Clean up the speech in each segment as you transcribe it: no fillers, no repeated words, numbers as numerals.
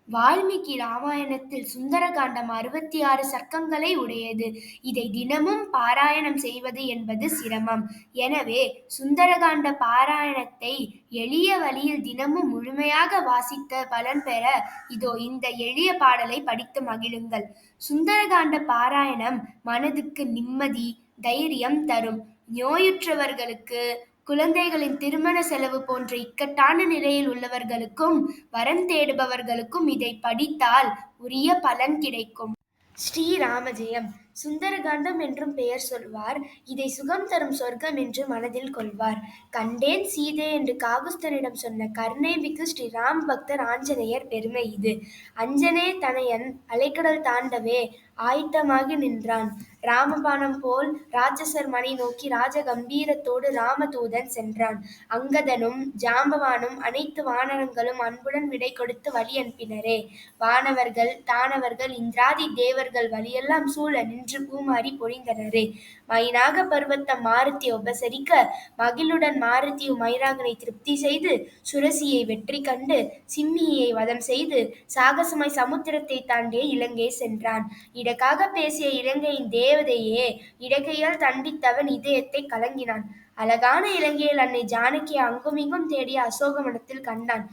வால்மீகி ராமாயணத்தில் சுந்தரகாண்டம் 66 சர்க்கங்களை உடையது. இதை தினமும் பாராயணம் செய்வது என்பது சிரமம். எனவே சுந்தரகாண்ட பாராயணத்தை எளிய வழியில் தினமும் முழுமையாக வாசித்த பலன் பெற இதோ இந்த எளிய பாடலை படித்து மகிழுங்கள். சுந்தரகாண்ட பாராயணம் மனதுக்கு நிம்மதி, தைரியம் தரும். நோயுற்றவர்களுக்கு, குழந்தைகளின் திருமண செலவு போன்ற இக்கட்டான நிலையில் உள்ளவர்களுக்கும், வரம் தேடுபவர்களுக்கும் இதை படித்தால் உரிய பலன் கிடைக்கும். ஸ்ரீராமஜெயம். சுந்தரகாண்டம் என்றும் பெயர் சொல்வார். இதை சுகம் தரும் சொர்க்கம் என்று மனதில் கொள்வார். கண்டேன் சீதை என்று காகுஸ்தனிடம் சொன்ன கர்ணேபிக்கு ஸ்ரீராம் பக்தர் ஆஞ்சநேயர் பெருமை இது. அஞ்சனே தனையன் அலைக்கடல் தாண்டவே ஆயத்தமாகி நின்றான். ராமபாணம் போல் ராட்சசர் மனை நோக்கி ராஜ கம்பீரத்தோடு ராமதூதன் சென்றான். அங்கதனும் ஜாம்பவானும் அனைத்து வானரங்களும் அன்புடன் விடை கொடுத்து வழி அனுப்பினரே. வானவர்கள், தானவர்கள், இந்திராதி தேவர்கள் வழியெல்லாம் சூழ நின்று பூமாரி பொழிந்தனரே. மைனாக பர்வத்தம் மாருதியை உபசரிக்க மகிழுடன் மாருதியும் மைராகனை திருப்தி செய்து சுரசியை வெற்றி கண்டு சிம்மியை வதம் செய்து சாகசமாய் சமுத்திரத்தை தாண்டிய இலங்கை சென்றான். இடக்காக பேசிய இலங்கையின் தேவதையே இடக்கையால் தண்டித்தவன் இதயத்தை கலங்கினான். அழகான இலங்கையில் அன்னை ஜானகியை அங்குமிங்கும் தேடிய அசோகவனத்தில் கண்டான்.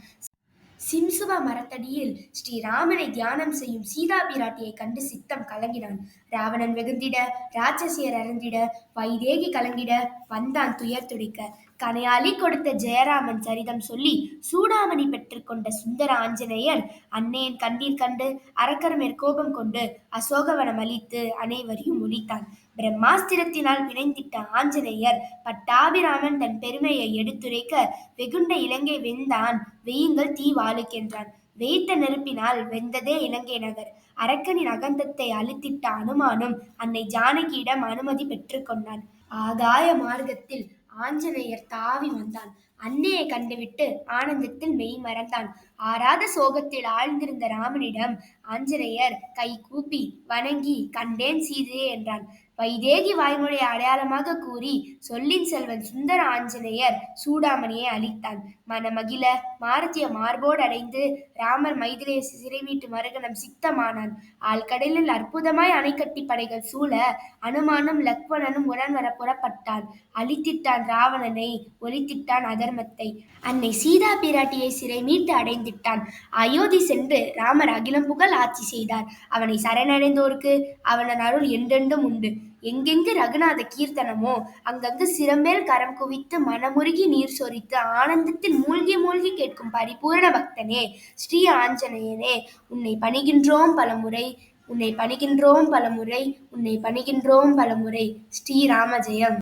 சிம்சுவ மரத்தடியில் ஸ்ரீராமனை தியானம் செய்யும் சீதா பிராட்டியை கண்டு சித்தம் கலங்கினான். ராவணன் வெகுந்திட, ராட்சசியர் அறந்திட, வைதேகி கலங்கிட வந்தான் துயர் துடிக்க. கனையாளி கொடுத்த ஜெயராமன் சரிதம் சொல்லி சூடாமணி பெற்றுக்கொண்ட சுந்தர ஆஞ்சநேயர் அன்னையின் கண்ணீர் கண்டு அரக்கர் மேற்கோபம் கொண்டு அசோகவனம் அழித்து அனைவரையும் ஒழித்தான். பிரம்மாஸ்திரத்தினால் பிணைந்திட்ட ஆஞ்சநேயர் பட்டாபிராமன் தன் பெருமையை எடுத்துரைக்க வெகுண்ட இலங்கை வெந்தான் வெய்யுங்கள் தீ வாழுக்கென்றான். வைத்த நெருப்பினால் வெந்ததே இலங்கை நகர். அரக்கனின் அகந்தத்தை அழித்திட்ட அனுமானும் அன்னை ஜானகியிடம் அனுமதி பெற்றுக்கொண்டான். ஆகாய மார்க்கத்தில் ஆஞ்சநேயர் தாவி வந்தான். அன்னையை கண்டுவிட்டு ஆனந்தத்தில் மெய் மறந்தான். ஆறாத சோகத்தில் ஆழ்ந்திருந்த ராமனிடம் ஆஞ்சநேயர் கை கூப்பி வணங்கி கண்டேன் சீதையே என்றான். வைதேகி வாய்மொழியை அடையாளமாக கூறி சொல்லின் செல்வன் சுந்தர ஆஞ்சநேயர் சூடாமணியை அளித்தான். மனமகிழ மாருதிய மார்போடு அடைந்து ராமர் மைதிலியை சிறை மீட்டு மறுகணம் சித்தமானான். ஆழ்கடலில் அற்புதமாய் அணைக்கட்டி படைகள் சூழ அனுமானும் லக்வணனும் உடன் வர புறப்பட்டான். அழித்திட்டான் ராவணனை, ஒழித்திட்டான் அதர்மத்தை. அன்னை சீதா பிராட்டியை சிறை மீட்டு அடைந்திட்டான். அயோத்தி சென்று ராமர் அகிலம் புகழ் ஆட்சி செய்தார். அவனை சரணடைந்தோருக்கு அவனன் அருள் என்றென்றும் உண்டு. எங்கெங்கு ரகுநாத கீர்த்தனமோ அங்கங்கு சிரமேல் கரம் குவித்து மனமுருகி நீர் சொரித்து ஆனந்தத்தில் மூழ்கி மூழ்கி கேட்கும் பரிபூரண பக்தனே ஸ்ரீ ஆஞ்சநேயனே, உன்னை பணிகின்றோம் பலமுறை, உன்னை பணிகின்றோம் பலமுறை, உன்னை பணிகின்றோம் பலமுறை. ஸ்ரீராமஜெயம்.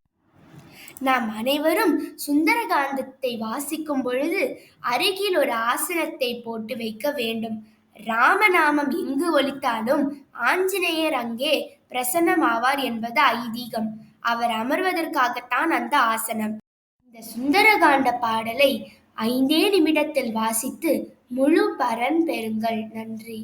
நாம் அனைவரும் சுந்தரகாண்டத்தை வாசிக்கும் பொழுது அருகில் ஒரு ஆசனத்தை போட்டு வைக்க வேண்டும். ராமநாமம் எங்கு ஒலித்தாலும் ஆஞ்சநேயர் அங்கே பிரசன்னமாவார் என்பது ஐதீகம். அவர் அமர்வதற்காகத்தான் அந்த ஆசனம். இந்த சுந்தரகாண்ட பாடலை 5 நிமிடத்தில் வாசித்து முழு பலன் பெறுங்கள். நன்றி.